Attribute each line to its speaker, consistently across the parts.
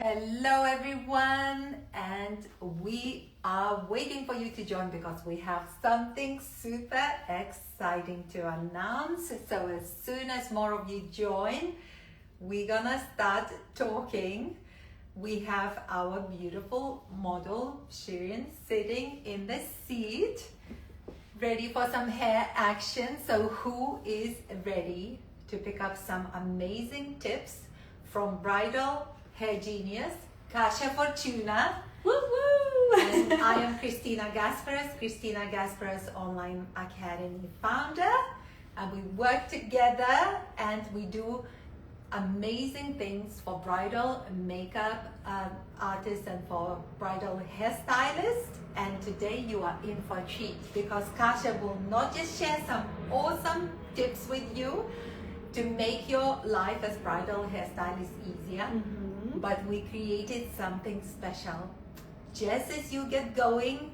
Speaker 1: Hello everyone, and we are waiting for you to join because we have something super exciting to announce. So as soon as more of you join, we're gonna start talking. We have our beautiful model Shirin sitting in the seat, ready for some hair action. So who is ready to pick up some amazing tips from Bridal Hair Genius, Kasia Fortuna.
Speaker 2: Woo woo!
Speaker 1: And I am Christina Gasparas Online Academy founder. And we work together and we do amazing things for bridal makeup artists and for bridal hairstylists. And today you are in for a treat because Kasia will not just share some awesome tips with you to make your life as bridal hairstylist easier, but we created something special. Just as you get going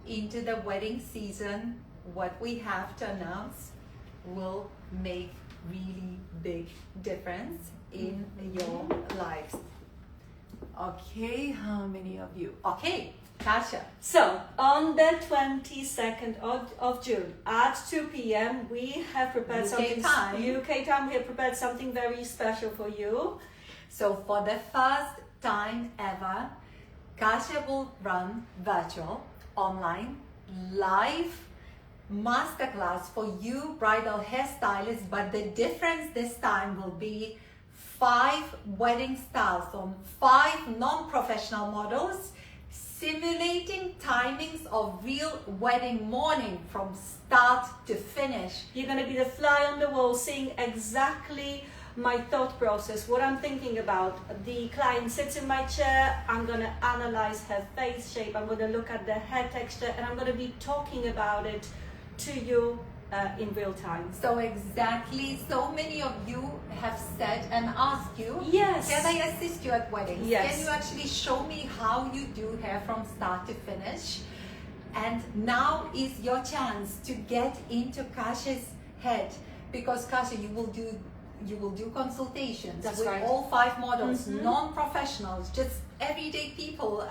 Speaker 1: into the wedding season, what we have to announce will make really big difference in your lives. Okay, how many of you? Okay, Kasia.
Speaker 2: So, on the 22nd of June at 2 p.m. we have prepared
Speaker 1: UK time,
Speaker 2: we have prepared something very special for you.
Speaker 1: So for the first time ever, Kasia will run virtual, online, live masterclass for you bridal hairstylists, but the difference this time will be 5 wedding styles from 5 non-professional models simulating timings of real wedding morning from start to finish.
Speaker 2: You're going to be the fly on the wall, seeing exactly my thought process, what I'm thinking about. The client sits in my chair, I'm going to analyze her face shape, I'm going to look at the hair texture, and I'm going to be talking about it to you in real time.
Speaker 1: So exactly, so many of you have said and asked you,
Speaker 2: yes,
Speaker 1: can I assist you at weddings?
Speaker 2: Yes.
Speaker 1: Can you actually show me how you do hair from start to finish? And now is your chance to get into Kasia's head, because Kasia, you will do consultations.
Speaker 2: That's
Speaker 1: with
Speaker 2: right.
Speaker 1: all 5 models, non-professionals, just everyday people,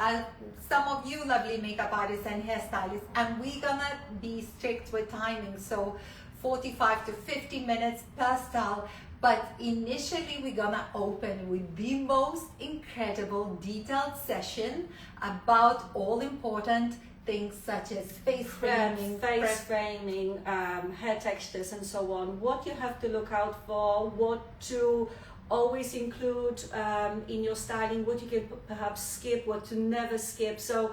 Speaker 1: some of you lovely makeup artists and hairstylists, and we're gonna be strict with timing, so 45 to 50 minutes per style. But initially we're gonna open with the most incredible detailed session about all important things such as face framing,
Speaker 2: hair textures and so on, what you have to look out for, what to always include in your styling, what you can perhaps skip, what to never skip. So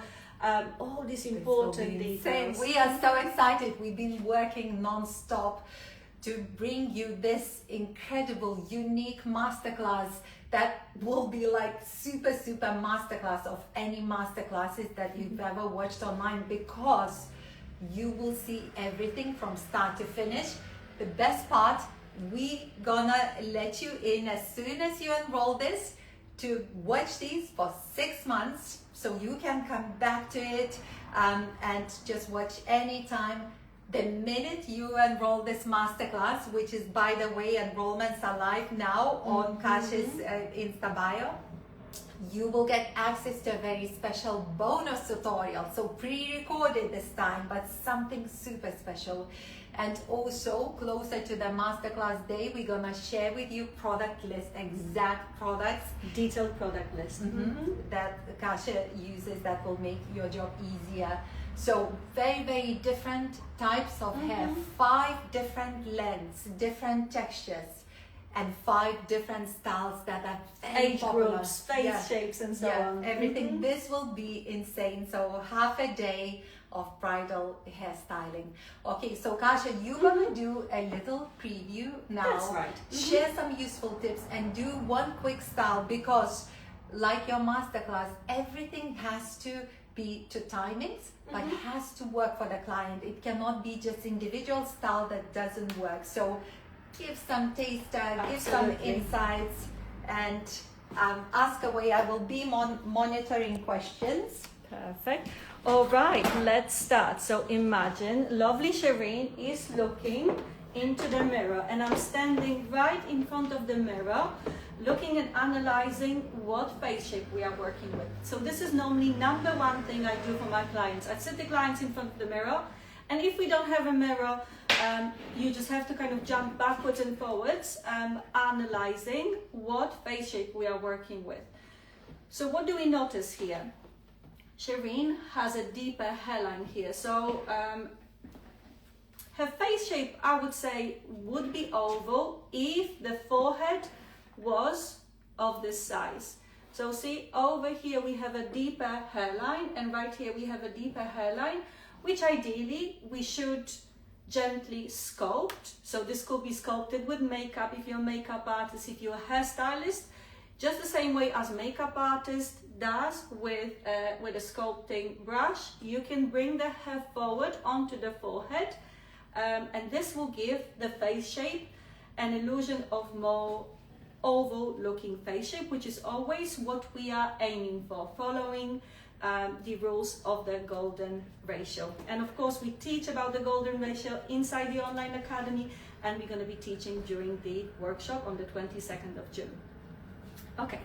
Speaker 2: all these important details.
Speaker 1: We are so excited. We've been working non-stop to bring you this incredible, unique masterclass that will be like super masterclass of any masterclasses that you've ever watched online, because you will see everything from start to finish. The best part, we gonna let you in as soon as you enroll this to watch these for 6 months, so you can come back to it and just watch anytime. The minute you enroll this masterclass, which is, by the way, enrollments are live now on Kasia's Insta bio, you will get access to a very special bonus tutorial. So pre-recorded this time, but something super special. And also closer to the masterclass day, we're gonna share with you product list, exact products,
Speaker 2: detailed product list
Speaker 1: that Kasia uses that will make your job easier. So very different types of hair, 5 different lengths, different textures, and 5 different styles that are very
Speaker 2: age
Speaker 1: popular.
Speaker 2: groups, face shapes and so on.
Speaker 1: Everything. This will be insane. So half a day of bridal hairstyling. Okay, so Kasia, you're gonna do a little preview now.
Speaker 2: That's right.
Speaker 1: Share some useful tips and do one quick style, because like your masterclass, everything has to be to timings, but has to work for the client. It cannot be just individual style that doesn't work. So give some taster, give some insights, and ask away. I will be monitoring questions.
Speaker 2: Perfect. All right, let's start. So imagine lovely Shireen is looking into the mirror, and I'm standing right in front of the mirror. looking and analyzing what face shape we are working with. So this is normally number one thing I do for my clients. I sit the clients in front of the mirror, and if we don't have a mirror, you just have to kind of jump backwards and forwards, analyzing what face shape we are working with. So what do we notice here? Shireen has a deeper hairline here. So her face shape, I would say, would be oval if the forehead was of this size. So see, over here we have a deeper hairline, and right here we have a deeper hairline, which ideally we should gently sculpt. So this could be sculpted with makeup if you're a makeup artist, if you're a hairstylist, just the same way as makeup artist does with a sculpting brush. You can bring the hair forward onto the forehead, and this will give the face shape an illusion of more oval looking face shape, which is always what we are aiming for, following the rules of the golden ratio. And of course we teach about the golden ratio inside the online academy, and we're going to be teaching during the workshop on the 22nd of June. Okay,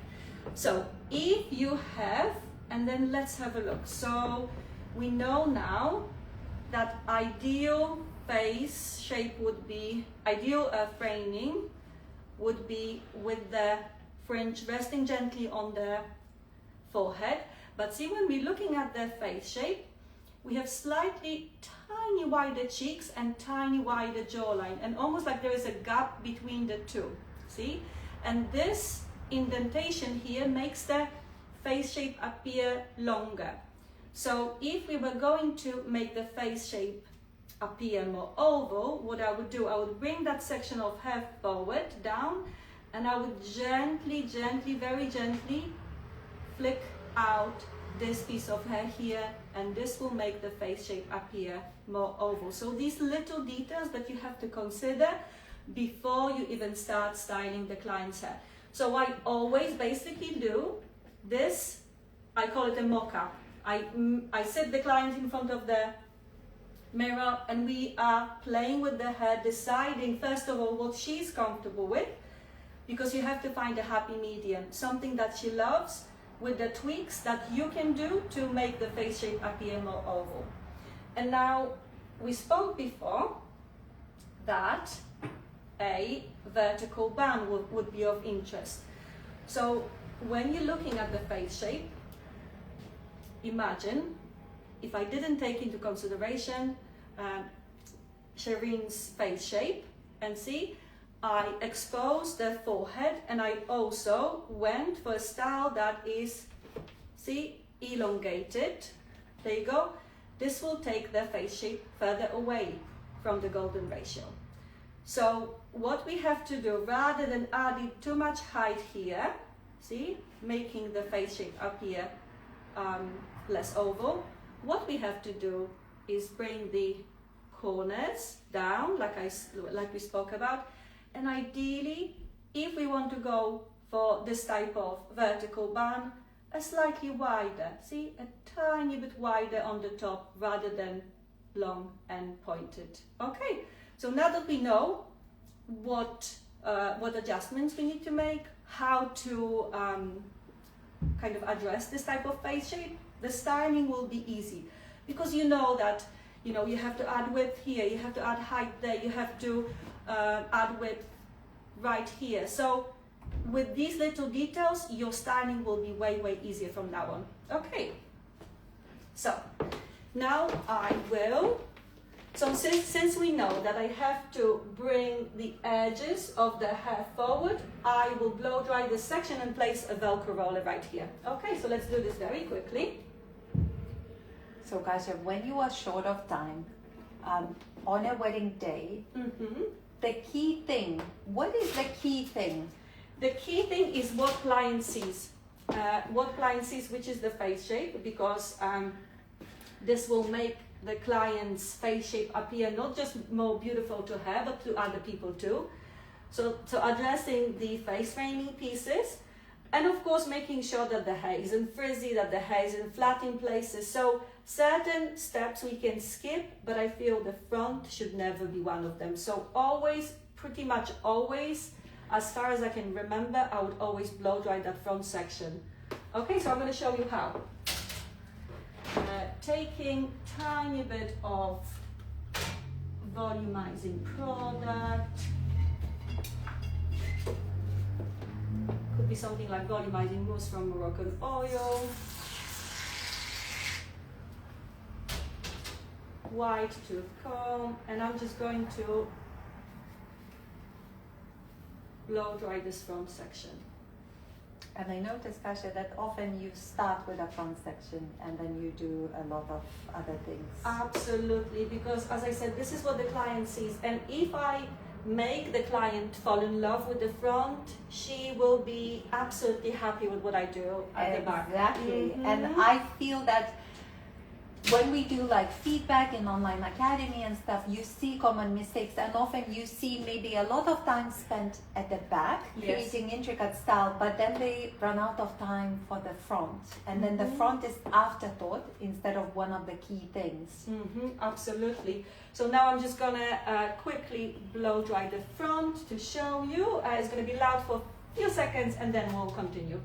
Speaker 2: so if you have, and then let's have a look. So we know now that ideal face shape would be, ideal framing would be with the fringe resting gently on the forehead. But see, when we're looking at the face shape, we have slightly tiny wider cheeks and tiny wider jawline, and almost like there is a gap between the two, see? And this indentation here makes the face shape appear longer. So if we were going to make the face shape appear more oval, what I would do, I would bring that section of hair forward, down, and I would gently, very gently flick out this piece of hair here, and this will make the face shape appear more oval. So these little details that you have to consider before you even start styling the client's hair. So I always basically do this, I call it a mock-up. I sit the client in front of the mirror, and we are playing with the hair, deciding first of all what she's comfortable with, because you have to find a happy medium, something that she loves, with the tweaks that you can do to make the face shape appear more oval. And now, we spoke before that a vertical band would be of interest. So when you're looking at the face shape, imagine if I didn't take into consideration Shireen's face shape, and see, I exposed the forehead, and I also went for a style that is, see, elongated. There you go. This will take the face shape further away from the golden ratio. So what we have to do, rather than adding too much height here, see, making the face shape appear less oval, what we have to do is bring the corners down, like we spoke about, and ideally, if we want to go for this type of vertical band, a slightly wider, see, a tiny bit wider on the top rather than long and pointed. Okay, so now that we know what adjustments we need to make, how to kind of address this type of face shape, the styling will be easy, because you know that, you know, you have to add width here, you have to add height there, you have to add width right here. So with these little details, your styling will be way easier from now on. Okay, so now I will, so since we know that I have to bring the edges of the hair forward, I will blow dry this section and place a Velcro roller right here. Okay, so let's do this very quickly.
Speaker 1: So Kasia, when you are short of time, on a wedding day, the key thing, what is the key thing?
Speaker 2: The key thing is what client sees. Which is the face shape, because this will make the client's face shape appear not just more beautiful to her, but to other people too. So addressing the face framing pieces, and of course making sure that the hair isn't frizzy, that the hair isn't flat in places. So certain steps we can skip, but I feel the front should never be one of them. So always, pretty much always, As far as I can remember, I would always blow dry that front section. Okay, so I'm going to show you how. Taking tiny bit of volumizing product. Could be something like volumizing mousse from Moroccan oil. White tooth comb, and I'm just going to blow dry this front section.
Speaker 1: And I noticed, Kasia, that often you start with a front section and then you do a lot of other things.
Speaker 2: Absolutely, because as I said, this is what the client sees, and if I make the client fall in love with the front, she will be absolutely happy with what I do at the back.
Speaker 1: Exactly. And I feel that when we do like feedback in online academy and stuff, you see common mistakes, and often you see maybe a lot of time spent at the back creating intricate style, but then they run out of time for the front, and then the front is afterthought instead of one of the key things.
Speaker 2: Absolutely. So now I'm just gonna quickly blow dry the front to show you. It's gonna be loud for a few seconds and then we'll continue.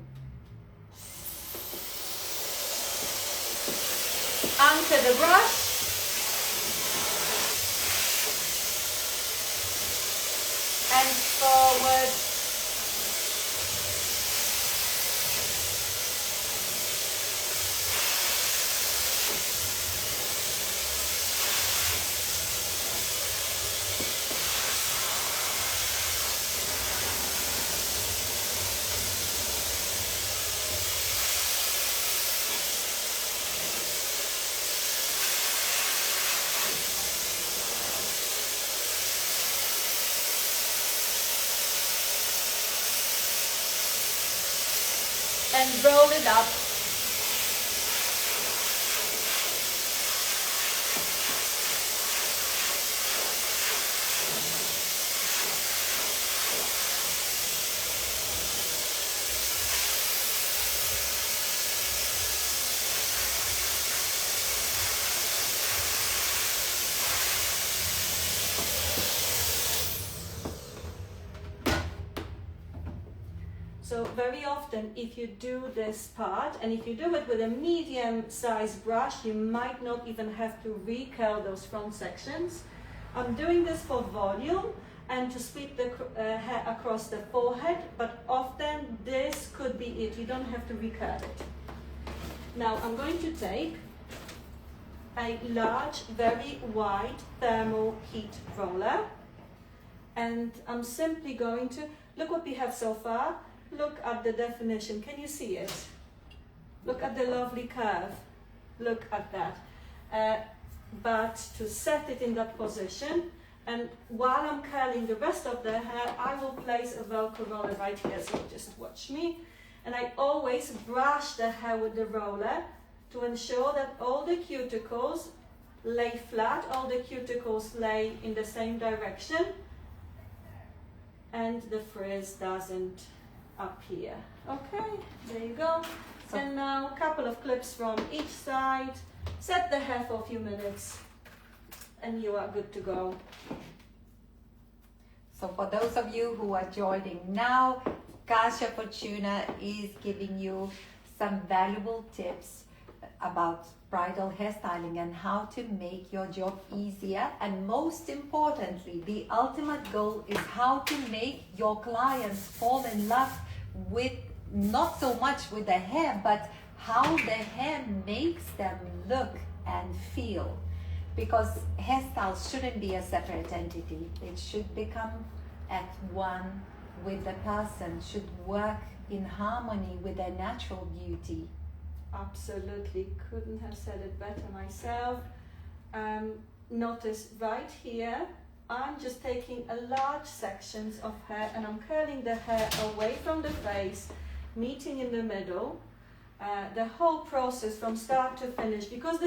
Speaker 2: Anchor the brush and forward. And roll it up. So very often if you do this part, and if you do it with a medium-sized brush, you might not even have to recurl those front sections. I'm doing this for volume and to sweep the hair across the forehead, but often this could be it. You don't have to recurl it. Now I'm going to take a large, very wide thermal heat roller, and I'm simply going to, look what we have so far. Look at the definition. Can you see it? Look at the lovely curve. Look at that. But to set it in that position, and while I'm curling the rest of the hair, I will place a Velcro roller right here. So just watch me. And I always brush the hair with the roller to ensure that all the cuticles lay flat, all the cuticles lay in the same direction, and the frizz doesn't appear. Okay, there you go.
Speaker 1: So,
Speaker 2: and now a couple of clips from each side. Set the hair for a few minutes and you are good to go.
Speaker 1: So for those of you who are joining now, Kasia Fortuna is giving you some valuable tips about bridal hairstyling and how to make your job easier, and most importantly, the ultimate goal is how to make your clients fall in love with, not so much with the hair, but how the hair makes them look and feel. Because hairstyles shouldn't be a separate entity. It should become at one with the person, should work in harmony with their natural beauty.
Speaker 2: Absolutely, couldn't have said it better myself. Notice right here, I'm just taking a large sections of hair and I'm curling the hair away from the face, meeting in the middle. The whole process from start to finish, because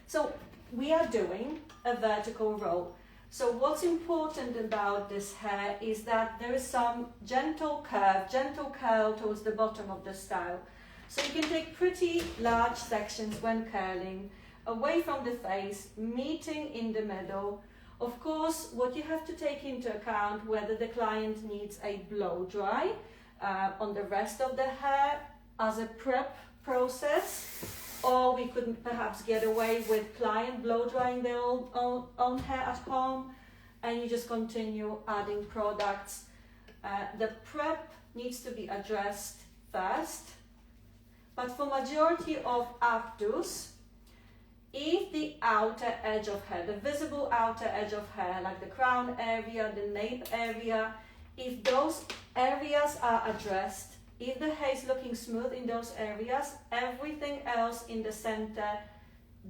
Speaker 2: so we are doing a vertical roll. So what's important about this hair is that there is some gentle curl towards the bottom of the style. So you can take pretty large sections when curling, away from the face, meeting in the middle, Of course, what you have to take into account whether the client needs a blow dry on the rest of the hair as a prep process, or we could perhaps get away with client blow drying their own hair at home, and you just continue adding products. The prep needs to be addressed first, but for majority of updos, if the outer edge of hair, the visible outer edge of hair, like the crown area, the nape area, if those areas are addressed, if the hair is looking smooth in those areas, everything else in the center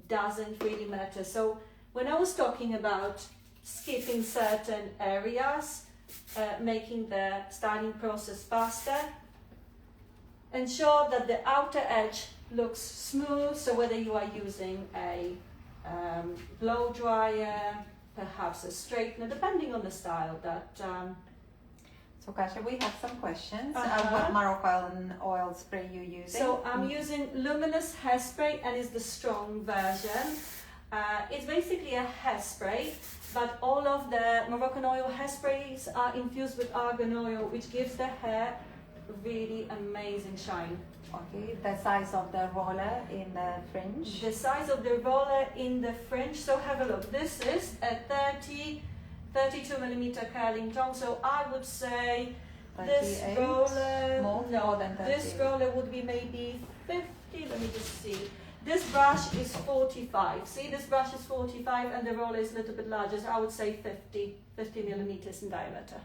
Speaker 2: doesn't really matter. So when I was talking about skipping certain areas, making the styling process faster, ensure that the outer edge looks smooth. So whether you are using a blow dryer, perhaps a straightener, depending on the style that
Speaker 1: So Kasia, we have some questions. What Moroccan oil spray you using?
Speaker 2: So I'm using Luminous hairspray, and it's the strong version. It's basically a hairspray, but all of the Moroccan oil hairsprays are infused with argan oil, which gives the hair really amazing shine.
Speaker 1: Okay, the size of the roller in the fringe.
Speaker 2: The size of the roller in the fringe, so have a look. This is a 32 millimeter curling tong, so I would say
Speaker 1: 38?
Speaker 2: this roller,
Speaker 1: More than 30.
Speaker 2: this roller would be maybe 50, let me just see. This brush is 45, see, this brush is 45 and the roller is a little bit larger, so I would say 50 millimeters in diameter.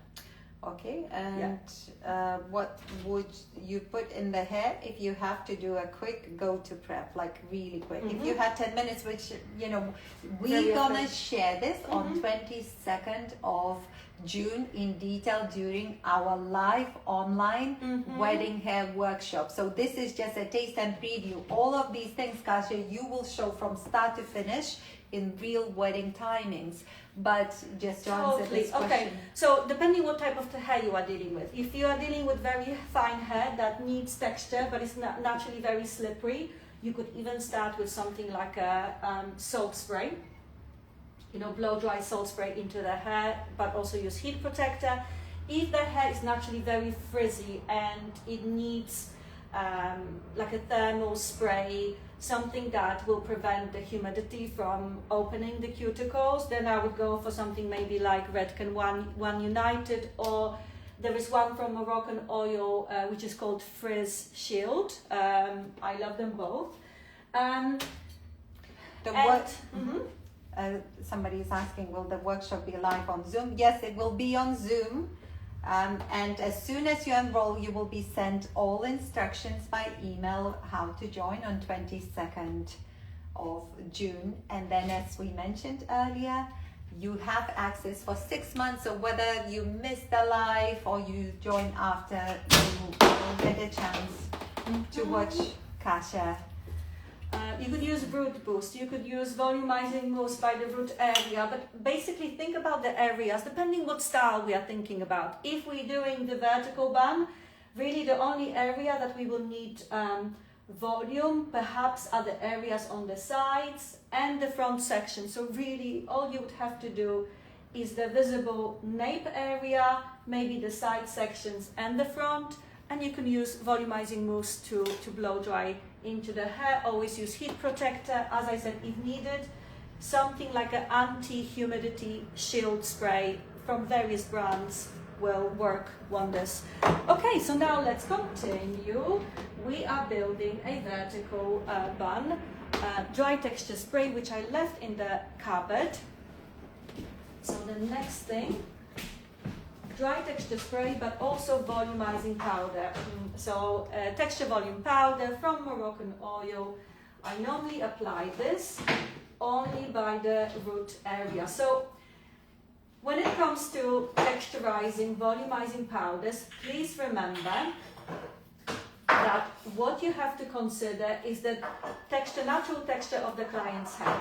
Speaker 1: Okay, and what would you put in the hair if you have to do a quick go-to prep, like really quick? If you had 10 minutes, which, you know, we're gonna share this on 22nd of June in detail during our live online wedding hair workshop. So this is just a taste and preview. All of these things, Kasia, you will show from start to finish in real wedding timings. But just to answer this question.
Speaker 2: Okay, so depending what type of hair you are dealing with. If you are dealing with very fine hair that needs texture but is not naturally very slippery, you could even start with something like a salt spray. You know, blow dry salt spray into the hair, but also use heat protector. If the hair is naturally very frizzy and it needs like a thermal spray, something that will prevent the humidity from opening the cuticles, then I would go for something maybe like Redken One United, or there is one from Moroccan Oil which is called Frizz Shield. I love them both.
Speaker 1: Somebody is asking, will the workshop be live on Zoom? Yes, it will be on Zoom. And as soon as you enroll, you will be sent all instructions by email how to join on 22nd of June. And then, as we mentioned earlier, you have access for 6 months. So whether you miss the live or you join after, you will get a chance to watch Kasia.
Speaker 2: You could use root boost, you could use volumizing mousse by the root area, but basically think about the areas, depending what style we are thinking about. If we're doing the vertical bun, really the only area that we will need volume perhaps are the areas on the sides and the front section. So really all you would have to do is the visible nape area, maybe the side sections and the front, and you can use volumizing mousse to blow dry into the hair. Always use heat protector, as I said, if needed. Something like an anti-humidity shield spray from various brands will work wonders. Okay, so now let's continue. We are building a vertical bun, dry texture spray, which I left in the cupboard. So the next thing, dry texture spray, but also volumizing powder. So texture volume powder from Moroccan Oil. I normally apply this only by the root area. So when it comes to texturizing, volumizing powders, please remember that what you have to consider is the texture, natural texture of the client's hair.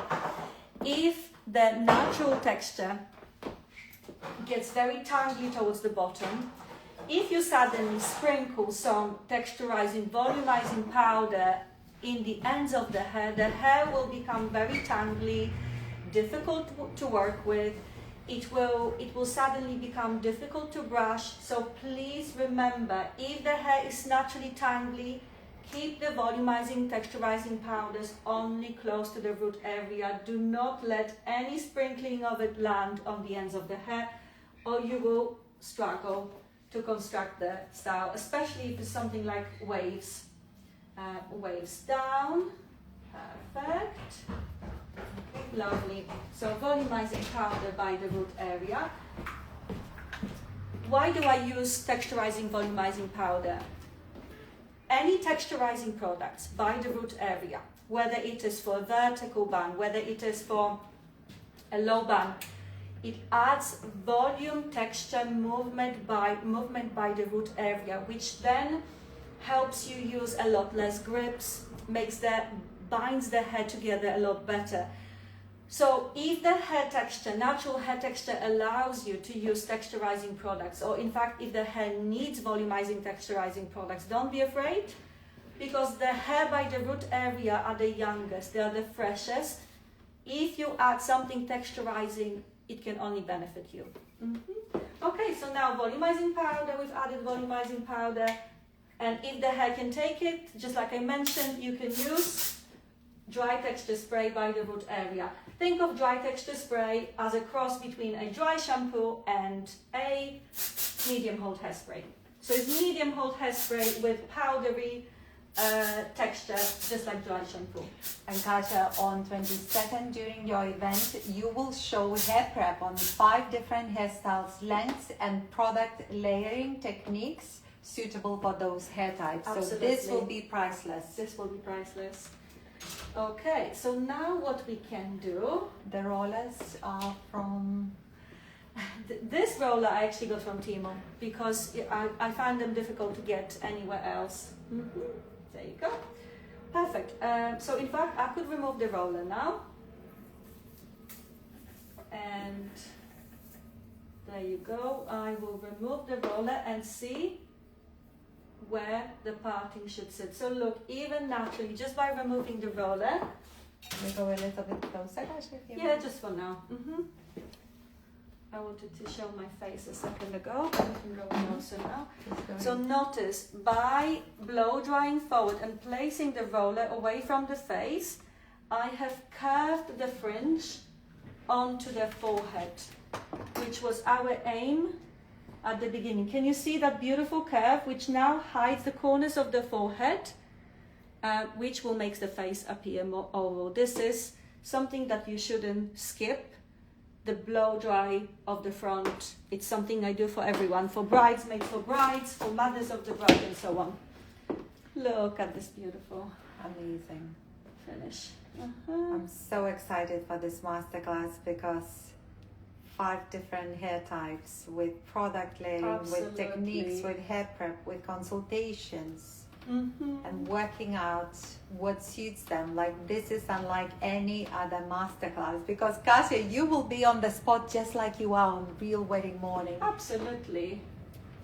Speaker 2: If the natural texture gets very tangly towards the bottom, if you suddenly sprinkle some texturizing, volumizing powder in the ends of the hair will become very tangly, difficult to work with. it will suddenly become difficult to brush. So please remember, if the hair is naturally tangly, keep the volumizing, texturizing powders only close to the root area. Do not let any sprinkling of it land on the ends of the hair, or you will struggle to construct the style, especially if it's something like waves. Waves down, perfect, lovely. So volumizing powder by the root area. Why do I use texturizing, volumizing powder? Any texturizing products by the root area, whether it is for a vertical bun, whether it is for a low bun, it adds volume, texture, movement by the root area, which then helps you use a lot less grips, binds the hair together a lot better. So if the hair texture, natural hair texture, allows you to use texturizing products, or in fact if the hair needs volumizing, texturizing products, don't be afraid, because the hair by the root area are the youngest, they are the freshest. If you add something texturizing, it can only benefit you. Okay, so now volumizing powder, we've added volumizing powder, and if the hair can take it, just like I mentioned, you can use dry texture spray by the root area. Think of dry texture spray as a cross between a dry shampoo and a medium hold hairspray. So it's medium hold hairspray with powdery texture, just like dry shampoo.
Speaker 1: And Kasia, on 22nd during your event, you will show hair prep on 5 different hairstyles, lengths and product layering techniques suitable for those hair types.
Speaker 2: Absolutely.
Speaker 1: So this will be priceless.
Speaker 2: This will be priceless. Okay, so now what we can do,
Speaker 1: The rollers are from...
Speaker 2: this roller I actually got from Timo, because I find them difficult to get anywhere else. There you go. Perfect. So in fact, I could remove the roller now. And there you go. I will remove the roller and see where the parting should sit. So look, even naturally, just by removing the roller.
Speaker 1: We go a little bit closer, Kasia?
Speaker 2: Yeah, just for now. I wanted to show my face a second ago, but I can go closer now. So notice, by blow drying forward and placing the roller away from the face, I have curved the fringe onto the forehead, which was our aim at the beginning. Can you see that beautiful curve, which now hides the corners of the forehead, which will make the face appear more oval. This is something that you shouldn't skip. The blow dry of the front, it's something I do for everyone, for bridesmaids, for brides, for mothers of the bride, and so on. Look at this beautiful,
Speaker 1: amazing
Speaker 2: finish.
Speaker 1: I'm so excited for this masterclass, because 5 different hair types with product layering,
Speaker 2: Absolutely.
Speaker 1: with techniques, with hair prep, with consultations, and working out what suits them. Like, this is unlike any other masterclass, because Kasia, you will be on the spot just like you are on real wedding morning.
Speaker 2: Absolutely.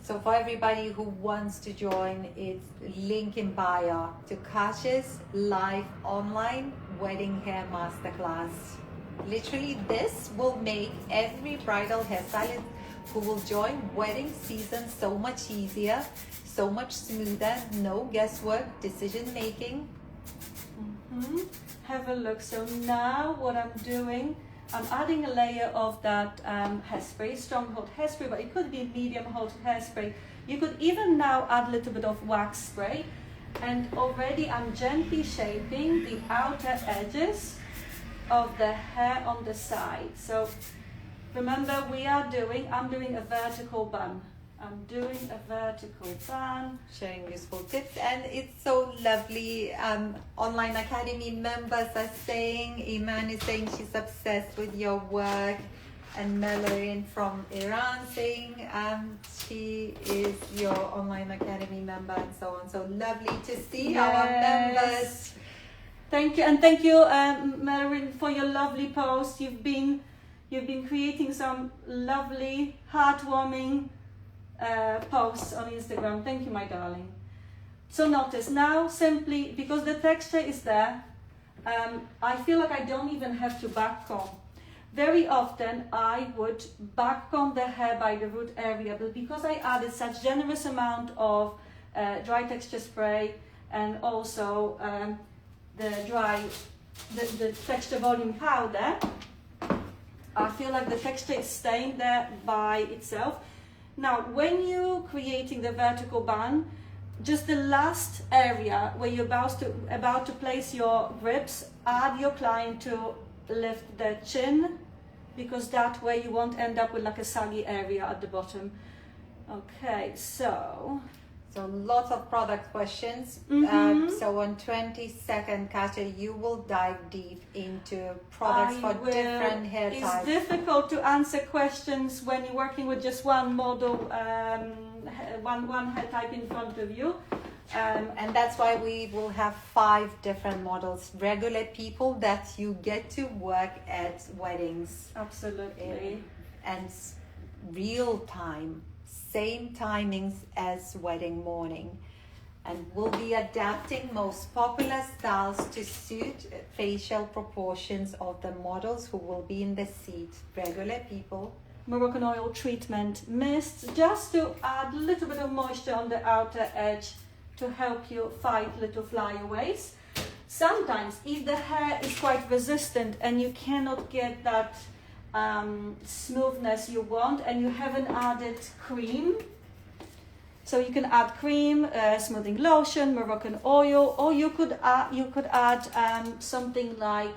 Speaker 1: So for everybody who wants to join, it's link in bio to Kasia's live online wedding hair masterclass. Literally, this will make every bridal hairstylist who will join wedding season so much easier, so much smoother, no guesswork, decision making.
Speaker 2: Have a look. So now what I'm doing, I'm adding a layer of that hairspray, strong hold hairspray, but it could be medium hold hairspray. You could even now add a little bit of wax spray, and already I'm gently shaping the outer edges of the hair on the side. So remember, I'm doing a vertical bun. I'm doing a vertical bun.
Speaker 1: Sharing useful tips, and it's so lovely. Online Academy members are saying, Iman is saying she's obsessed with your work, and Melorine from Iran saying she is your Online Academy member, and so on. So lovely to see our members.
Speaker 2: Thank you, and thank you, Melorine, for your lovely post. You've been creating some lovely, heartwarming posts on Instagram. Thank you, my darling. So notice now, simply because the texture is there, I feel like I don't even have to back comb. Very often I would back comb the hair by the root area, but because I added such generous amount of dry texture spray and also the texture volume powder, I feel like the texture is staying there by itself. Now, when you're creating the vertical bun, just the last area where you're about to place your grips, add your client to lift the chin, because that way you won't end up with like a saggy area at the bottom. Okay, so
Speaker 1: lots of product questions. So on 22nd, Kasia, you will dive deep into products for different hair
Speaker 2: it's
Speaker 1: types.
Speaker 2: It's difficult to answer questions when you're working with just one model, one hair type in front of you.
Speaker 1: And that's why we will have 5 different models. Regular people that you get to work at weddings.
Speaker 2: Absolutely.
Speaker 1: And real time. Same timings as wedding morning, and we'll be adapting most popular styles to suit facial proportions of the models who will be in the seat. Regular people.
Speaker 2: Moroccan oil treatment mists, just to add a little bit of moisture on the outer edge to help you fight little flyaways. Sometimes if the hair is quite resistant and you cannot get that smoothness you want and you haven't added cream, so you can add cream, smoothing lotion, Moroccan oil, or you could add something like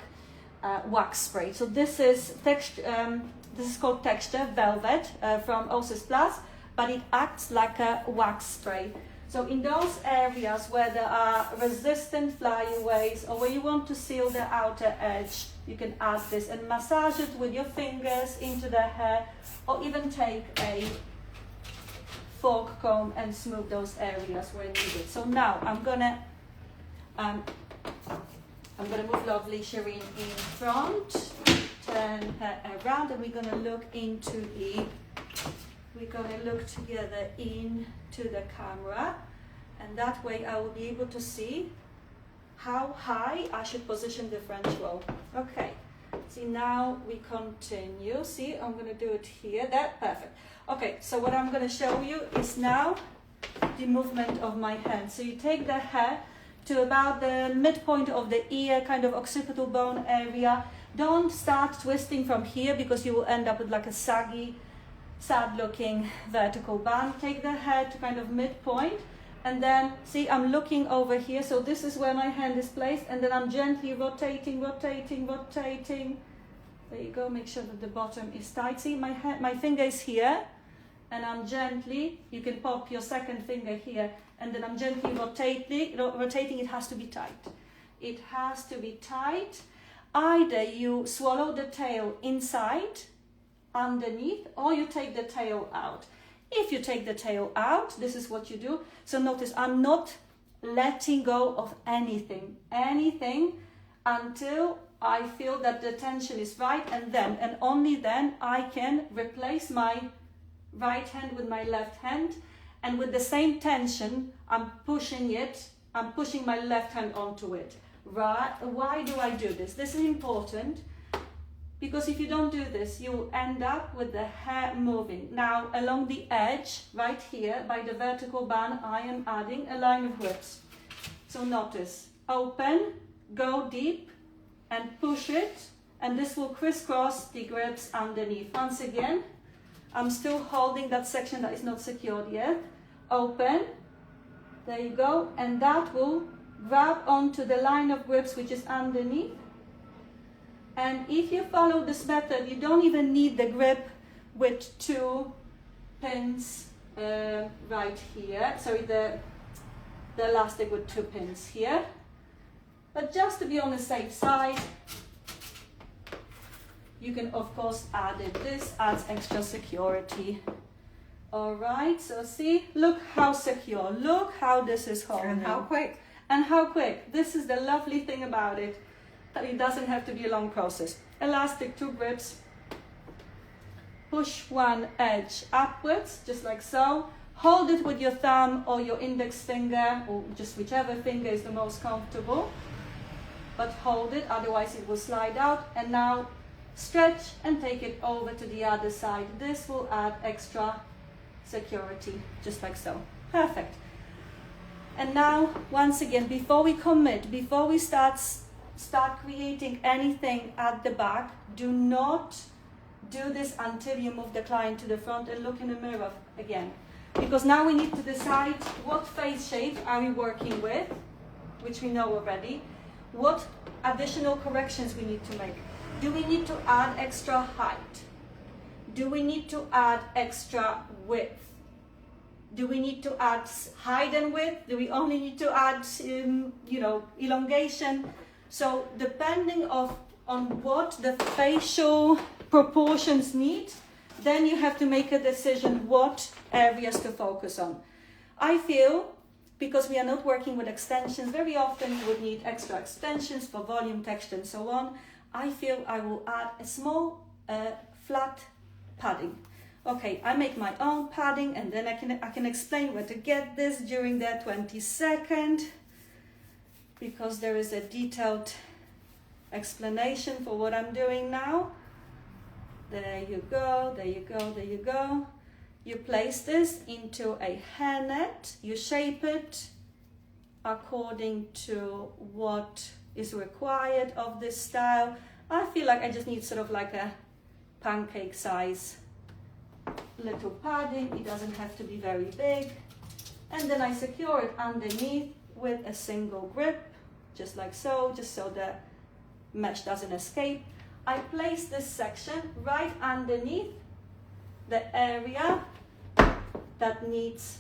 Speaker 2: wax spray. So this is texture. This is called Texture Velvet from Osis Plus, but it acts like a wax spray. So in those areas where there are resistant flyaways or where you want to seal the outer edge, you can add this and massage it with your fingers into the hair, or even take a fork comb and smooth those areas where needed. So now I'm gonna move lovely Shireen in front, turn her around, and we're gonna look together into the camera, and that way I will be able to see how high I should position the French roll. Okay, see, now we continue. See, I'm going to do it here. That perfect. Okay, so what I'm going to show you is now the movement of my hand. So you take the hair to about the midpoint of the ear, kind of occipital bone area. Don't start twisting from here because you will end up with like a saggy, sad looking vertical bun. Take the hair to kind of midpoint, and then see, I'm looking over here, so this is where my hand is placed, and then I'm gently rotating. There you go. Make sure that the bottom is tight. See, my finger is here, and I'm gently, you can pop your second finger here, and then I'm gently rotating. It has to be tight. It has to be tight. Either you swallow the tail inside, underneath, or you take the tail out. If you take the tail out, this is what you do. So notice, I'm not letting go of anything until I feel that the tension is right, and then and only then I can replace my right hand with my left hand, and with the same tension I'm pushing my left hand onto it. Right? Why do I do this? This is important, because if you don't do this, you'll end up with the hair moving. Now, along the edge, right here, by the vertical band, I am adding a line of whips. So notice, open, go deep, and push it, and this will crisscross the grips underneath. Once again, I'm still holding that section that is not secured yet. Open, there you go, and that will grab onto the line of grips which is underneath. And if you follow this method, you don't even need the grip with 2 pins right here. Sorry, the elastic with 2 pins here. But just to be on the safe side, you can of course add it. This adds extra security. All right, so see, look how secure. Look how this is holding.
Speaker 1: And how quick.
Speaker 2: And how quick. This is the lovely thing about it, that it doesn't have to be a long process. Elastic, 2 grips. Push one edge upwards, just like so. Hold it with your thumb or your index finger, or just whichever finger is the most comfortable. But hold it, otherwise it will slide out. And now stretch and take it over to the other side. This will add extra security, just like so. Perfect. And now, once again, before we commit, before we start creating anything at the back, do not do this until you move the client to the front and look in the mirror again. Because now we need to decide what face shape are we working with, which we know already, what additional corrections we need to make. Do we need to add extra height? Do we need to add extra width? Do we need to add height and width? Do we only need to add, elongation? So depending on what the facial proportions need, then you have to make a decision what areas to focus on. I feel, because we are not working with extensions, very often you would need extra extensions for volume, texture, and so on. I feel I will add a small flat padding. Okay, I make my own padding, and then I can explain where to get this during the 20-second, because there is a detailed explanation for what I'm doing now. There you go, there you go, there you go. You place this into a hairnet, you shape it according to what is required of this style. I feel like I just need sort of like a pancake size little padding. It doesn't have to be very big. And then I secure it underneath with a single grip, just like so, just so the mesh doesn't escape. I place this section right underneath the area that needs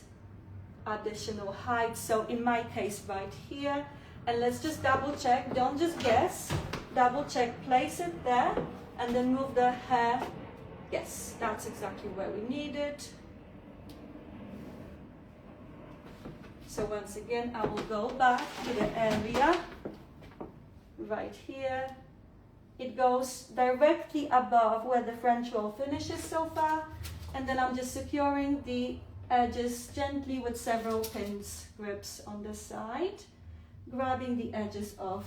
Speaker 2: additional height. So in my case, right here. And let's just double check, don't just guess. Double check, place it there, and then move the hair. Yes, that's exactly where we need it. So once again, I will go back to the area right here. It goes directly above where the French roll finishes so far, and then I'm just securing the edges gently with several pins, grips on the side, grabbing the edges of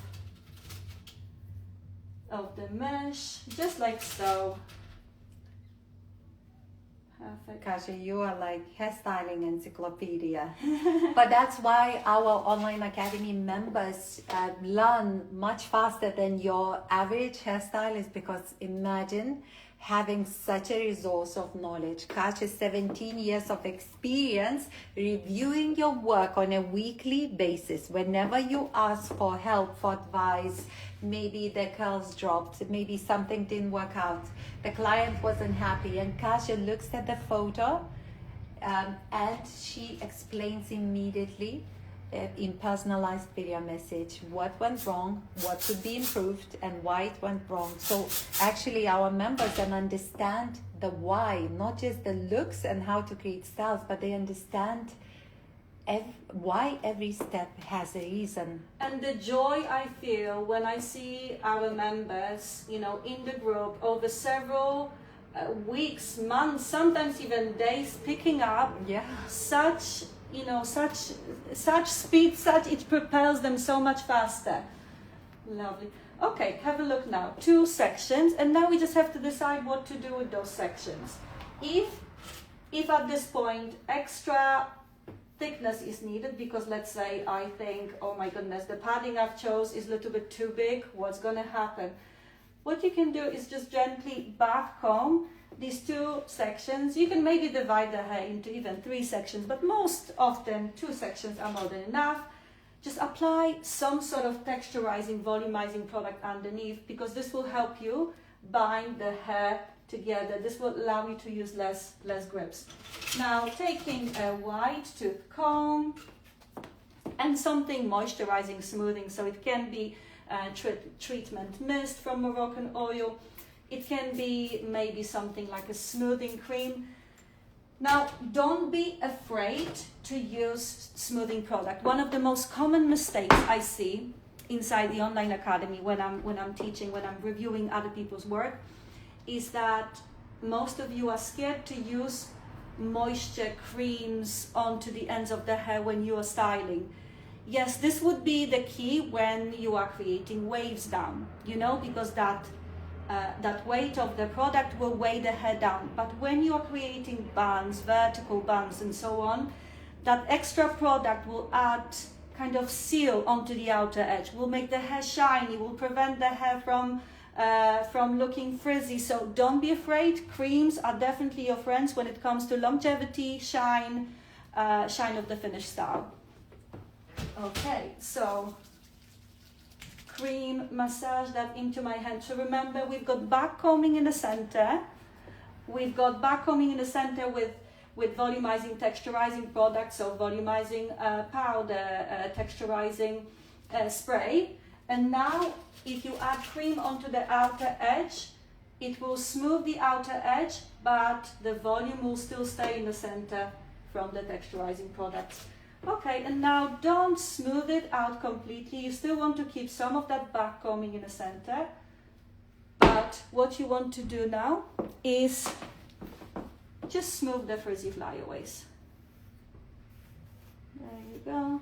Speaker 2: the mesh, just like so. Perfect.
Speaker 1: Kasia, you are like hairstyling encyclopedia. But that's why our online academy members learn much faster than your average hairstylist, because imagine having such a resource of knowledge. Kasia, 17 years of experience reviewing your work on a weekly basis. Whenever you ask for help, for advice, maybe the curls dropped, maybe something didn't work out, the client wasn't happy, and Kasia looks at the photo and she explains immediately in personalized video message what went wrong, what could be improved, and why it went wrong. So actually our members can understand the why, not just the looks and how to create styles, but they understand why every step has a reason.
Speaker 2: And the joy I feel when I see our members, in the group over several weeks, months, sometimes even days, picking up such speed, it propels them so much faster. Lovely. Okay, have a look now. 2 sections, and now we just have to decide what to do with those sections. If at this point extra thickness is needed, because let's say I think, oh my goodness, the padding I've chose is a little bit too big, what's going to happen? What you can do is just gently back comb these 2 sections. You can maybe divide the hair into even 3 sections, but most often 2 sections are more than enough. Just apply some sort of texturizing, volumizing product underneath, because this will help you bind the hair together. This will allow you to use less grips. Now taking a white tooth comb and something moisturizing, smoothing, so it can be treatment mist from Moroccan oil. It can be maybe something like a smoothing cream. Now, don't be afraid to use smoothing product. One of the most common mistakes I see inside the online academy when I'm teaching, when I'm reviewing other people's work, is that most of you are scared to use moisture creams onto the ends of the hair when you are styling. Yes, this would be the key when you are creating waves down, because that that weight of the product will weigh the hair down. But when you are creating buns, vertical buns and so on, that extra product will add kind of seal onto the outer edge, will make the hair shiny, will prevent the hair from looking frizzy. So don't be afraid, creams are definitely your friends when it comes to longevity, shine of the finished style. Okay, so cream, massage that into my hand. So remember, we've got back combing in the center. We've got back combing in the center with volumizing, texturizing products, so volumizing powder, texturizing spray. And now, if you add cream onto the outer edge, it will smooth the outer edge, but the volume will still stay in the center from the texturizing products. Okay, and now don't smooth it out completely. You still want to keep some of that back combing in the center. But what you want to do now is just smooth the frizzy flyaways. There you go.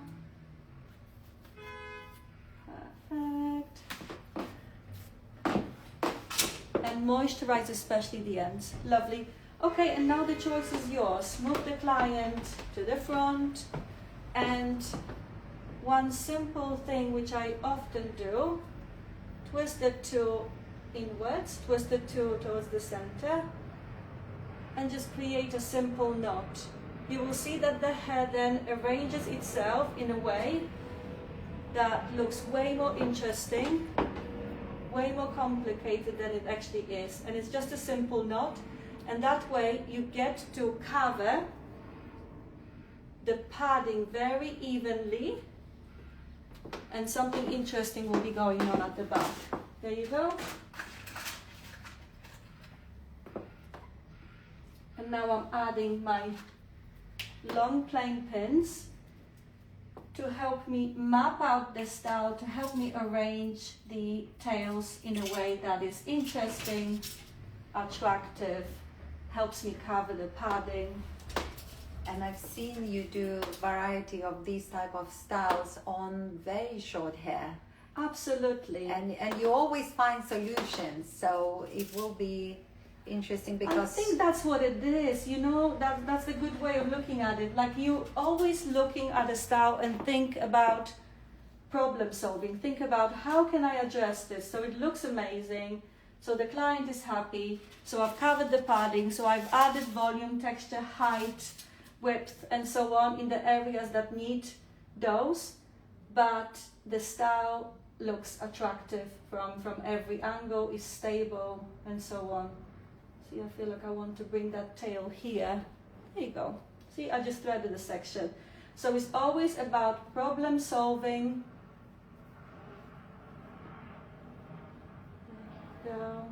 Speaker 2: Perfect. And moisturize especially the ends. Lovely. Okay, and now the choice is yours. Move the client to the front. And one simple thing which I often do, twist the two inwards, twist the two towards the center, and just create a simple knot. You will see that the hair then arranges itself in a way that looks way more interesting, way more complicated than it actually is. And it's just a simple knot, and that way you get to cover the padding very evenly, and something interesting will be going on at the back. There you go. And now I'm adding my long plain pins to help me map out the style, to help me arrange the tails in a way that is interesting, attractive, helps me cover the padding.
Speaker 1: And I've seen you do variety of these type of styles on very short hair.
Speaker 2: Absolutely.
Speaker 1: And you always find solutions, so it will be interesting because
Speaker 2: I think that's what it is, you know, that's a good way of looking at it. Like, you always looking at a style and think about problem solving, think about how can I address this so it looks amazing, so the client is happy, so I've covered the padding, so I've added volume, texture, height, width and so on in the areas that need those, but the style looks attractive from every angle, is stable and so on. See, I feel like I want to bring that tail here. There you go. See, I just threaded a section. So it's always about problem solving. There you go.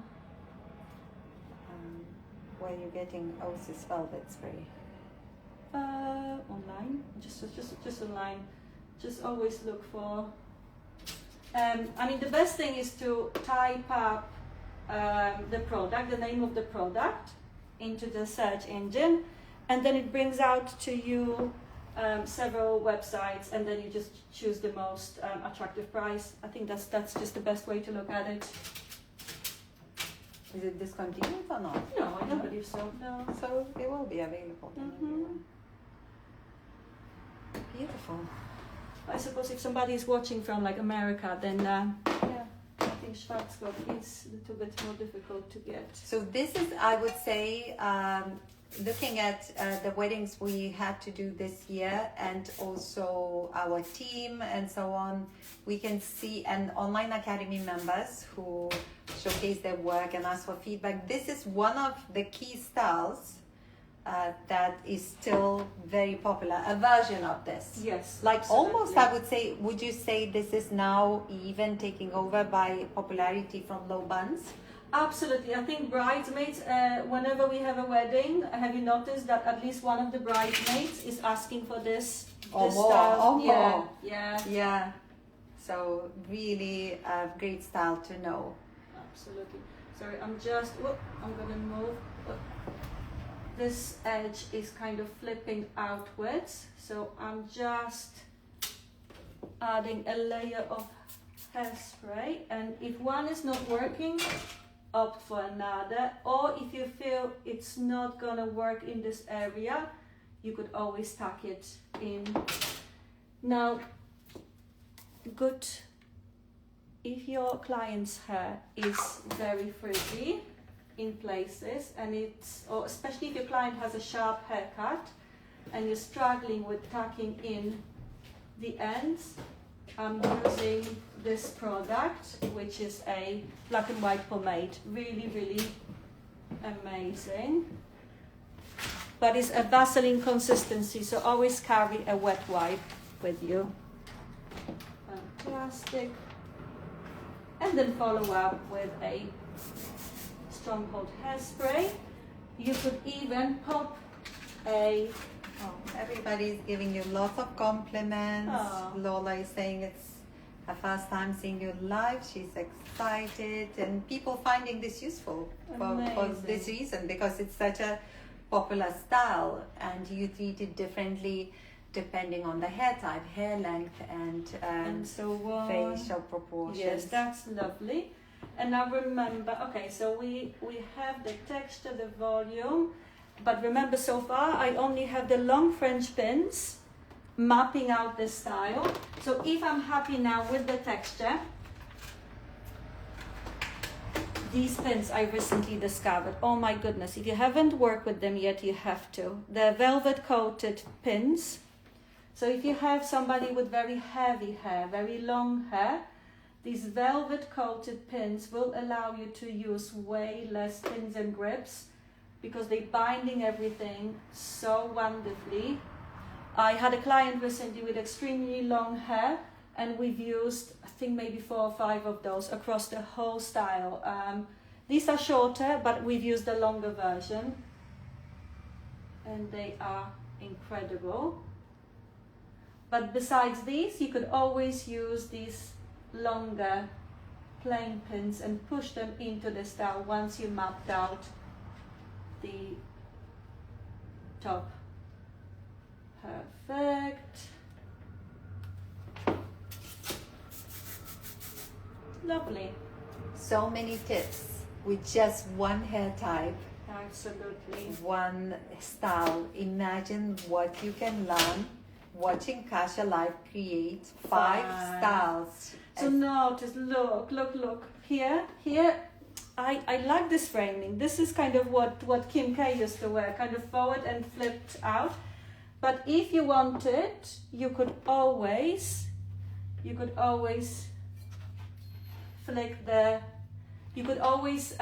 Speaker 1: Where you're getting Osis velvet spray?
Speaker 2: Online, just online. Just always look for. I mean, the best thing is to type up the product, the name of the product, into the search engine, and then it brings out to you several websites, and then you just choose the most attractive price. I think that's just the best way to look at it.
Speaker 1: Is it discontinued or not?
Speaker 2: No, I don't believe so. No.
Speaker 1: So it will be available then.
Speaker 2: Mm-hmm.
Speaker 1: Beautiful.
Speaker 2: I suppose if somebody is watching from like America, then yeah, I think Schwarzkopf is a little bit more difficult to get.
Speaker 1: So this is, I would say, looking at the weddings we had to do this year and also our team and so on, we can see, and online academy members who showcase their work and ask for feedback. This is one of the key styles that is still very popular, a version of this.
Speaker 2: Yes.
Speaker 1: Like
Speaker 2: absolutely.
Speaker 1: almost, I would say, would you say this is now even taking over by popularity from low buns?
Speaker 2: Absolutely. I think bridesmaids, whenever we have a wedding, have you noticed that at least one of the bridesmaids is asking for this
Speaker 1: Or more,
Speaker 2: style?
Speaker 1: or more.
Speaker 2: Yeah.
Speaker 1: Yeah. So really a great style to know.
Speaker 2: Absolutely. Sorry, I'm gonna move. This edge is kind of flipping outwards, so I'm just adding a layer of hairspray, and if one is not working, opt for another, or if you feel it's not gonna work in this area, you could always tuck it in. Now, good if your client's hair is very frizzy in places, and it's, or especially if your client has a sharp haircut and you're struggling with tucking in the ends, I'm using this product, which is a black and white pomade. Really, really amazing. But it's a Vaseline consistency, so always carry a wet wipe with you. Fantastic. And then follow up with a Stronghold hairspray. You could even pop a...
Speaker 1: Oh, everybody's giving you lots of compliments.
Speaker 2: Oh.
Speaker 1: Lola is saying it's her first time seeing you live. She's excited, and people finding this useful for this reason, because it's such a popular style, and you treat it differently depending on the hair type, hair length, and
Speaker 2: so on.
Speaker 1: Facial proportions.
Speaker 2: Yes, that's lovely. And now remember, okay, so we have the texture, the volume, but remember, so far I only have the long French pins mapping out the style. So if I'm happy now with the texture, these pins I recently discovered. Oh my goodness, if you haven't worked with them yet, you have to. They're velvet coated pins. So if you have somebody with very heavy hair, very long hair, these velvet coated pins will allow you to use way less pins and grips, because they're binding everything so wonderfully. I had a client recently with extremely long hair, and we've used, I think, maybe 4 or 5 of those across the whole style. These are shorter, but we've used the longer version, and they are incredible. But besides these, you could always use these longer plain pins and push them into the style once you mapped out the top. Perfect. Lovely.
Speaker 1: So many tips with just one hair type,
Speaker 2: Absolutely.
Speaker 1: one style. Imagine what you can learn watching Kasia live create 5 styles.
Speaker 2: So notice, look. Here, I like this framing. This is kind of what Kim K used to wear, kind of forward and flipped out. But if you wanted, you could always flick the, you could always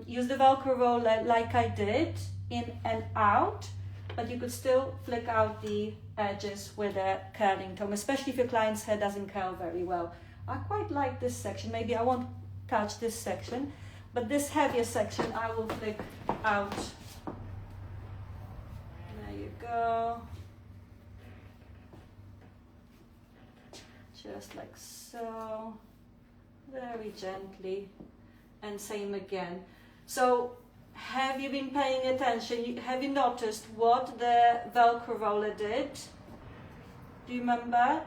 Speaker 2: use the Velcro roller like I did, in and out, but you could still flick out the edges with a curling comb, especially if your client's hair doesn't curl very well. I quite like this section. Maybe I won't touch this section, but this heavier section I will flick out. There you go. Just like so. Very gently. And same again. So have you been paying attention? Have you noticed what the Velcro roller did? Do you remember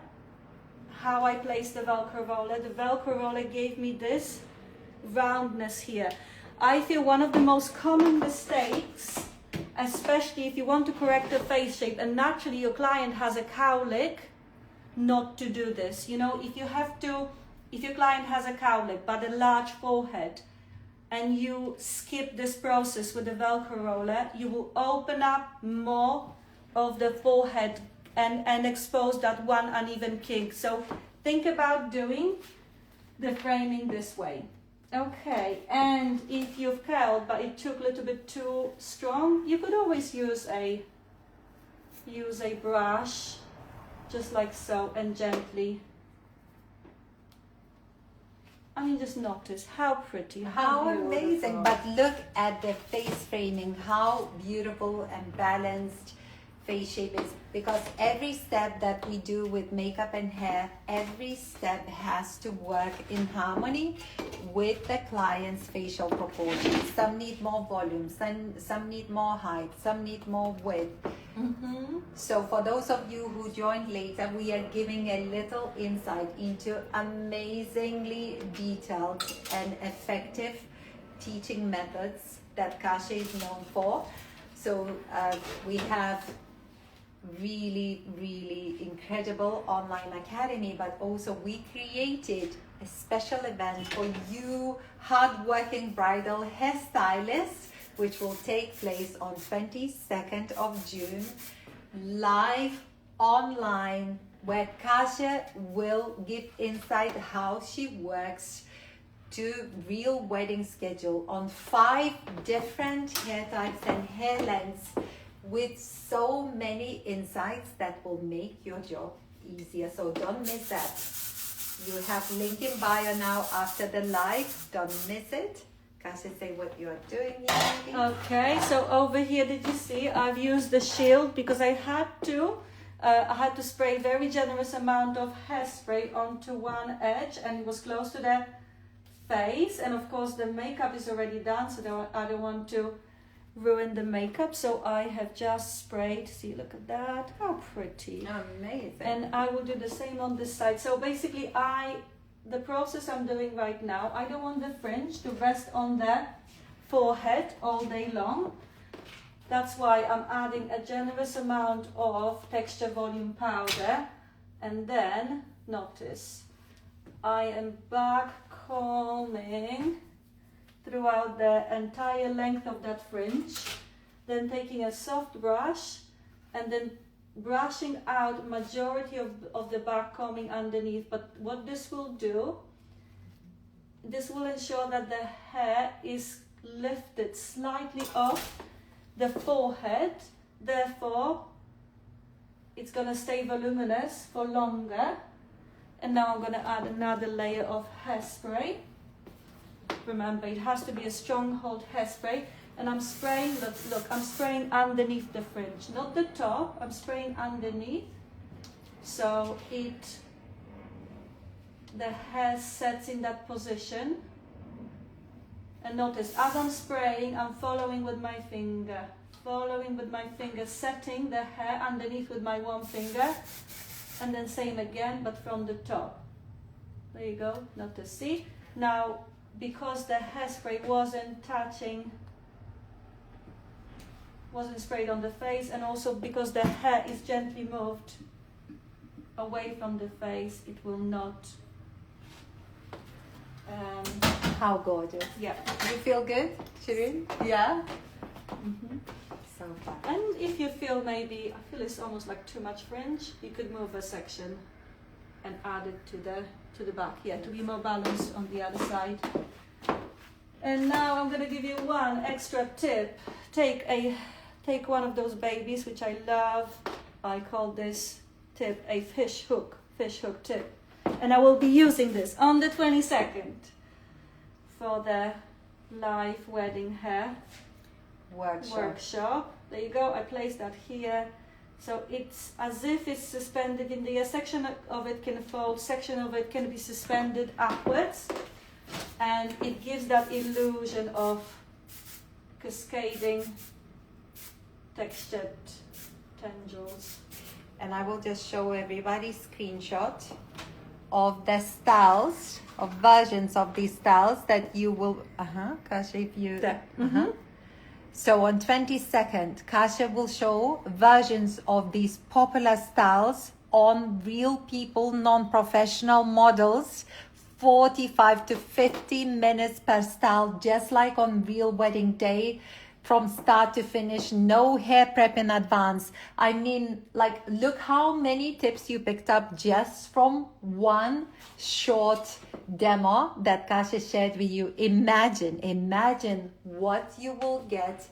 Speaker 2: how I placed the Velcro roller? The Velcro roller gave me this roundness here. I feel one of the most common mistakes, especially if you want to correct the face shape and naturally your client has a cowlick, not to do this. You know, if your client has a cowlick but a large forehead, and you skip this process with the Velcro roller, you will open up more of the forehead and expose that one uneven kink. So think about doing the framing this way. Okay, and if you've curled but it took a little bit too strong, you could always use a brush, just like so, and gently. I mean, just notice how pretty,
Speaker 1: How
Speaker 2: beautiful.
Speaker 1: amazing. But look at the face framing, how beautiful and balanced face shape is, because every step that we do with makeup and hair, every step has to work in harmony with the client's facial proportions. Some need more volume, some need more height, some need more width.
Speaker 2: Mm-hmm.
Speaker 1: So for those of you who joined later, we are giving a little insight into amazingly detailed and effective teaching methods that Kasia is known for. So we have really, really incredible online academy, but also we created a special event for you hardworking bridal hairstylists, which will take place on 22nd of June, live online, where Kasia will give insight how she works to real wedding schedule on 5 different hair types and hair lengths, with so many insights that will make your job easier. So don't miss that. You have link in bio now after the live. Don't miss it. Kasia, say what you are doing here.
Speaker 2: Okay, so over here, did you see? I've used the shield because I had to spray very generous amount of hairspray onto one edge, and it was close to the face. And of course, the makeup is already done, so I don't want to ruin the makeup, so I have just sprayed. See, look at that, how pretty.
Speaker 1: Amazing.
Speaker 2: And I will do the same on this side. So basically the process I'm doing right now, I don't want the fringe to rest on the forehead all day long. That's why I'm adding a generous amount of texture volume powder, and then notice I am back combing throughout the entire length of that fringe, then taking a soft brush and then brushing out majority of the back combing underneath. But what this will do, this will ensure that the hair is lifted slightly off the forehead, therefore it's going to stay voluminous for longer. And now I'm going to add another layer of hairspray. Remember, it has to be a stronghold hairspray, and I'm spraying, look, I'm spraying underneath the fringe, not the top, I'm spraying underneath, so the hair sets in that position. And notice, as I'm spraying, I'm following with my finger, setting the hair underneath with my one finger, and then same again, but from the top. There you go, notice, see? Now, because the hairspray wasn't sprayed on the face, and also because the hair is gently moved away from the face, it will not.
Speaker 1: How gorgeous.
Speaker 2: Yeah.
Speaker 1: You feel good, Shireen? Yeah?
Speaker 2: Mm-hmm.
Speaker 1: So fun.
Speaker 2: And if you feel maybe, I feel it's almost like too much fringe, you could move a section and add it to the back, yeah, to be more balanced on the other side. And now I'm going to give you one extra tip. Take one of those babies, which I love. I call this tip a fish hook tip. And I will be using this on the 22nd for the live wedding hair workshop. There you go, I placed that here. So it's as if it's suspended in the air. Section of it can fold, section of it can be suspended upwards. And it gives that illusion of cascading textured tendrils.
Speaker 1: And I will just show everybody screenshot of the styles, of versions of these styles that you will, Kasia, if you, So on 22nd, Kasia will show versions of these popular styles on real people, non-professional models, 45 to 50 minutes per style, just like on real wedding day, from start to finish, no hair prep in advance. I mean, like, look how many tips you picked up just from one short demo that Kasia shared with you. Imagine what you will get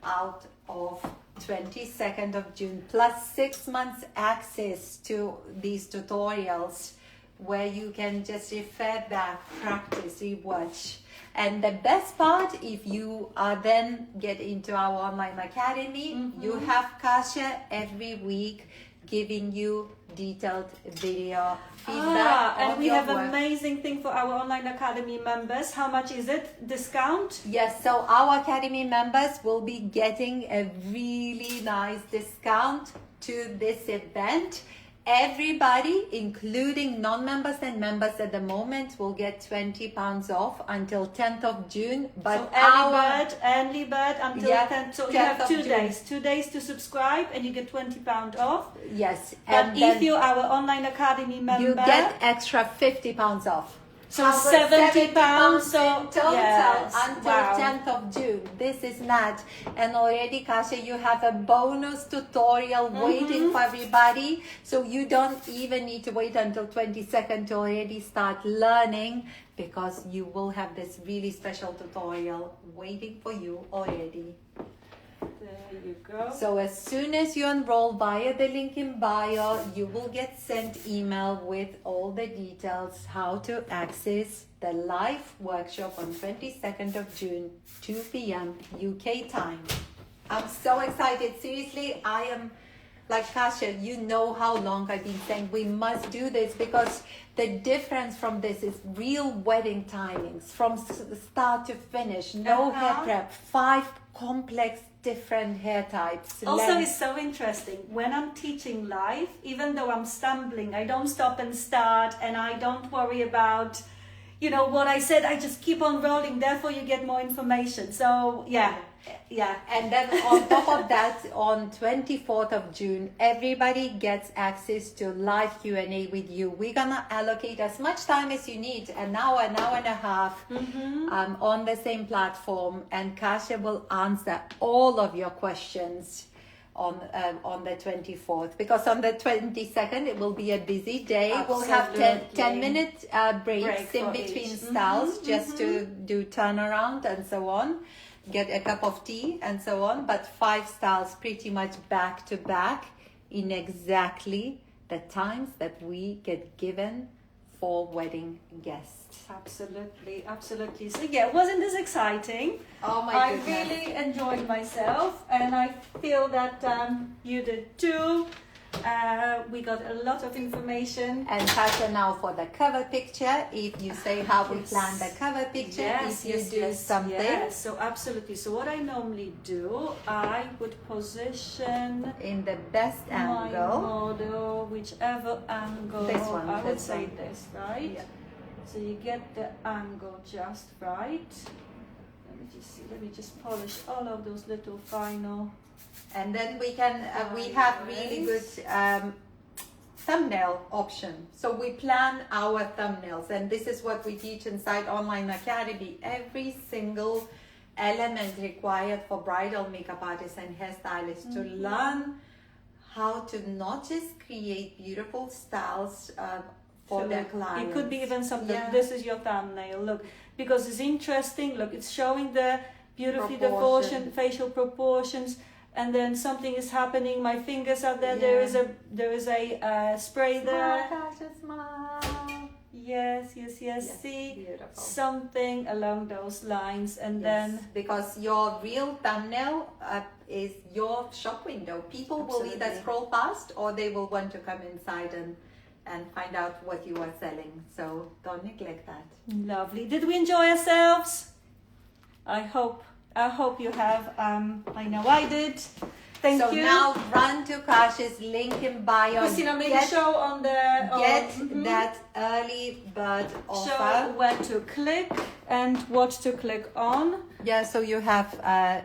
Speaker 1: out of 22nd of June, plus 6 months access to these tutorials, where you can just refer back, practice, rewatch. And the best part, if you are then get into our online academy, you have Kasia every week giving you detailed video feedback.
Speaker 2: And we have an amazing thing for our online academy members. How much is it? Discount?
Speaker 1: Yes, so our academy members will be getting a really nice discount to this event. everybody, including non-members and members at the moment, will get £20 off until 10th of June. But
Speaker 2: So early bird until 10th. So you
Speaker 1: 10th
Speaker 2: have
Speaker 1: of
Speaker 2: 2
Speaker 1: June.
Speaker 2: days. 2 days to subscribe and you get £20 off.
Speaker 1: Yes,
Speaker 2: But
Speaker 1: and
Speaker 2: if
Speaker 1: then
Speaker 2: you're our online academy member,
Speaker 1: you get extra £50 off.
Speaker 2: so £70. So
Speaker 1: in total
Speaker 2: yes.
Speaker 1: until
Speaker 2: Wow.
Speaker 1: 10th of June. This is mad. And already, Kasia, you have a bonus tutorial waiting for everybody. So you don't even need to wait until 22nd to already start learning, because you will have this really special tutorial waiting for you already.
Speaker 2: There you go.
Speaker 1: So as soon as you enroll via the link in bio, you will get sent email with all the details how to access the live workshop on 22nd of June, 2 p.m. UK time. I'm so excited. Seriously, I am like Kasia, you know how long I've been saying we must do this, because the difference from this is real wedding timings from start to finish, no hair prep, 5 complex different hair types.
Speaker 2: Also,
Speaker 1: length.
Speaker 2: it's so interesting when I'm teaching live, even though I'm stumbling, I don't stop and start, and I don't worry about, you know, what I said. I just keep on rolling. Therefore, you get more information. So yeah.
Speaker 1: And then on top of that, on 24th of June, everybody gets access to live Q&A with you. We're gonna allocate as much time as you need, an hour and a half, on the same platform, and Kasia will answer all of your questions on the 24th, because on the 22nd it will be a busy day. We'll have 10-minute breaks in between styles, just to do turnaround and so on, get a cup of tea and so on, but 5 styles pretty much back to back in exactly the times that we get given for wedding guests.
Speaker 2: Absolutely. So yeah, wasn't this exciting?
Speaker 1: Oh my
Speaker 2: I
Speaker 1: goodness.
Speaker 2: really enjoyed myself, and I feel that you did too. We got a lot of information.
Speaker 1: And Kasia, now for the cover picture, if you say how we plan the cover picture, if you do something.
Speaker 2: Yes, so absolutely. So what I normally do, I would position
Speaker 1: In the best
Speaker 2: my
Speaker 1: angle.
Speaker 2: model, whichever angle.
Speaker 1: This one,
Speaker 2: I would
Speaker 1: this
Speaker 2: say
Speaker 1: one.
Speaker 2: this, right?
Speaker 1: Yeah.
Speaker 2: So you get the angle just right. Let me just see. Let me just polish all of those little final.
Speaker 1: And then we can, we have really good thumbnail option. So we plan our thumbnails, and this is what we teach inside Online Academy. Every single element required for bridal makeup artists and hairstylists to learn how to not just create beautiful styles for
Speaker 2: So
Speaker 1: their
Speaker 2: look,
Speaker 1: clients.
Speaker 2: it could be even something.
Speaker 1: Yeah.
Speaker 2: This is your thumbnail. Look, because it's interesting. Look, it's showing the beautifully the
Speaker 1: Proportion.
Speaker 2: facial proportions, and then something is happening. My fingers are there.
Speaker 1: Yeah.
Speaker 2: There is a spray there.
Speaker 1: Smile, Kasia, smile.
Speaker 2: Yes.
Speaker 1: Yes,
Speaker 2: See,
Speaker 1: beautiful.
Speaker 2: something along those lines, and then
Speaker 1: because your real thumbnail is your shop window. People will either
Speaker 2: Absolutely.
Speaker 1: scroll past, or they will want to come inside and find out what you are selling. So don't neglect that.
Speaker 2: lovely. Did we enjoy ourselves? I hope you have. I know I did. Thank
Speaker 1: So
Speaker 2: you.
Speaker 1: now run to Kasia's link in bio.
Speaker 2: Christina, maybe
Speaker 1: Get-
Speaker 2: show on the
Speaker 1: Get
Speaker 2: mhm.
Speaker 1: that early bird
Speaker 2: Show
Speaker 1: offer.
Speaker 2: where to click and what to click on.
Speaker 1: Yeah, so you have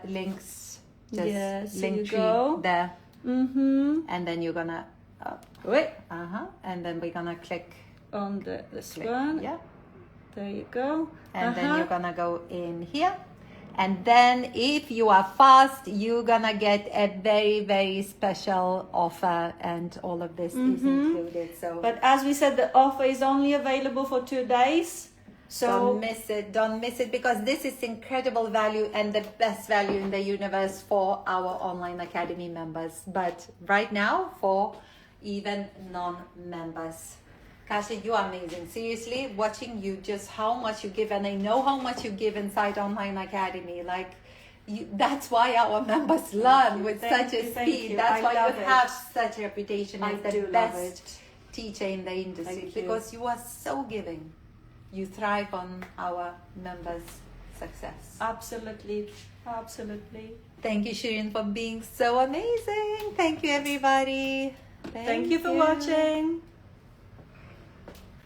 Speaker 1: links. Just
Speaker 2: Yes, here
Speaker 1: link
Speaker 2: you
Speaker 1: tree
Speaker 2: go.
Speaker 1: there,
Speaker 2: Mm-hmm.
Speaker 1: and then you're gonna.
Speaker 2: Wait.
Speaker 1: And then we're gonna click.
Speaker 2: On this
Speaker 1: click.
Speaker 2: one.
Speaker 1: Yeah.
Speaker 2: There you go.
Speaker 1: And then you're gonna go in here, and then if you are fast, you're gonna get a very, very special offer, and all of this is included. So
Speaker 2: But as we said, the offer is only available for 2 days. So
Speaker 1: don't miss it, because this is incredible value and the best value in the universe for our Online Academy members, but right now for even non-members. Kasia, you are amazing. Seriously, watching you, just how much you give, and I know how much you give inside Online Academy. Like, that's why our members learn with
Speaker 2: Thank
Speaker 1: such a
Speaker 2: you, thank
Speaker 1: speed.
Speaker 2: you.
Speaker 1: That's
Speaker 2: I
Speaker 1: why
Speaker 2: love
Speaker 1: you
Speaker 2: it.
Speaker 1: have such a reputation
Speaker 2: I
Speaker 1: as the
Speaker 2: do love
Speaker 1: best
Speaker 2: it.
Speaker 1: teacher in the industry,
Speaker 2: Thank you.
Speaker 1: because you are so giving. You thrive on our members' success.
Speaker 2: absolutely.
Speaker 1: Thank you, Shirin, for being so amazing. Thank you, everybody.
Speaker 2: Thank you for watching.